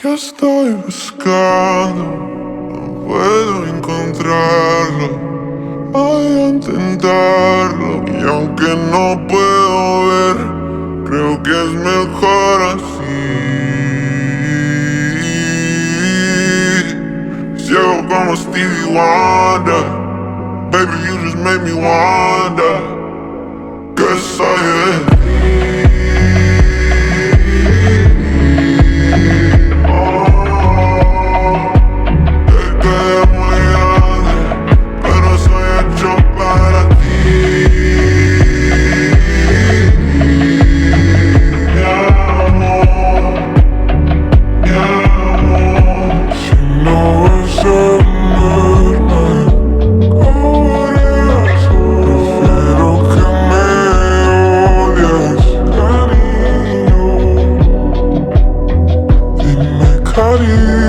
que estoy buscando, no puedo encontrarlo. Voy a intentarlo y aunque no puedo ver, creo que es mejor así. Ciego como Stevie Wonder, baby you just make me wonder qué soy de ti. Cariño,